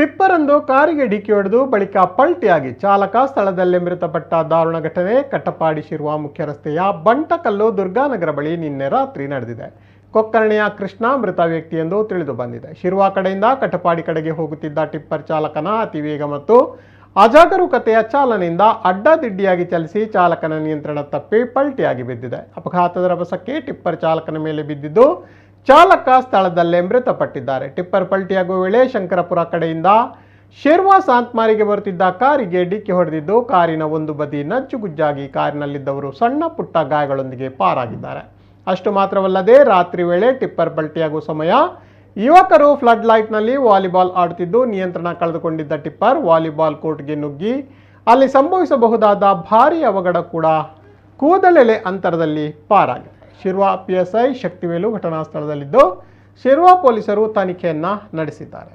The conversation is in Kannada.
ಟಿಪ್ಪರ್ ಒಂದು ಕಾರಿಗೆ ಡಿಕ್ಕಿ ಹೊಡೆದು ಬಳಿಕ ಪಲ್ಟಿಯಾಗಿ ಚಾಲಕ ಸ್ಥಳದಲ್ಲೇ ಮೃತಪಟ್ಟ ದಾರುಣ ಘಟನೆ ಕಟ್ಟಪಾಡಿ ಶಿರುವ ಮುಖ್ಯ ರಸ್ತೆಯ ಬಂಟಕಲ್ಲು ದುರ್ಗಾನಗರ ಬಳಿ ನಿನ್ನೆ ರಾತ್ರಿ ನಡೆದಿದೆ. ಕೊಕ್ಕರ್ಣೆಯ ಕೃಷ್ಣ ಮೃತ ವ್ಯಕ್ತಿ ಎಂದು ತಿಳಿದು ಬಂದಿದೆ. ಶಿರುವ ಕಡೆಯಿಂದ ಕಟ್ಟಪಾಡಿ ಕಡೆಗೆ ಹೋಗುತ್ತಿದ್ದ ಟಿಪ್ಪರ್ ಚಾಲಕನ ಅತಿವೇಗ ಮತ್ತು ಅಜಾಗರೂಕತೆಯ ಚಾಲನೆಯಿಂದ ಅಡ್ಡದಿಡ್ಡಿಯಾಗಿ ಚಲಿಸಿ ಚಾಲಕನ ನಿಯಂತ್ರಣ ತಪ್ಪಿ ಪಲ್ಟಿಯಾಗಿ ಬಿದ್ದಿದೆ. ಅಪಘಾತದ ರಭಸಕ್ಕೆ ಟಿಪ್ಪರ್ ಚಾಲಕನ ಮೇಲೆ ಬಿದ್ದಿದ್ದು ಚಾಲಕ ಸ್ಥಳದಲ್ಲೇ ಮೃತಪಟ್ಟಿದ್ದಾರೆ. ಟಿಪ್ಪರ್ ಪಲ್ಟಿಯಾಗುವ ವೇಳೆ ಶಂಕರಪುರ ಕಡೆಯಿಂದ ಶೇರ್ವಾ ಸಾಂತ್ಮಾರಿಗೆ ಬರುತ್ತಿದ್ದ ಕಾರಿಗೆ ಡಿಕ್ಕಿ ಹೊಡೆದಿದ್ದು ಕಾರಿನ ಒಂದು ಬದಿ ನಜ್ಜುಗುಜ್ಜಾಗಿ ಕಾರಿನಲ್ಲಿದ್ದವರು ಸಣ್ಣ ಪುಟ್ಟ ಗಾಯಗಳೊಂದಿಗೆ ಪಾರಾಗಿದ್ದಾರೆ. ಅಷ್ಟು ಮಾತ್ರವಲ್ಲದೆ ರಾತ್ರಿ ವೇಳೆ ಟಿಪ್ಪರ್ ಪಲ್ಟಿಯಾಗುವ ಸಮಯ ಯುವಕರು ಫ್ಲಡ್ ಲೈಟ್ನಲ್ಲಿ ವಾಲಿಬಾಲ್ ಆಡುತ್ತಿದ್ದು ನಿಯಂತ್ರಣ ಕಳೆದುಕೊಂಡಿದ್ದ ಟಿಪ್ಪರ್ ವಾಲಿಬಾಲ್ ಕೋರ್ಟ್ಗೆ ನುಗ್ಗಿ ಅಲ್ಲಿ ಸಂಭವಿಸಬಹುದಾದ ಭಾರೀ ಅವಘಡ ಕೂಡ ಕೂದಲೆಲೆ ಅಂತರದಲ್ಲಿ ಪಾರಾಗಿದೆ. ಶಿರ್ವಾ PSI ಶಕ್ತಿವೇಲು ಘಟನಾ ಸ್ಥಳದಲ್ಲಿದ್ದು ಶಿರ್ವಾ ಪೊಲೀಸರು ತನಿಖೆಯನ್ನ ನಡೆಸಿದ್ದಾರೆ.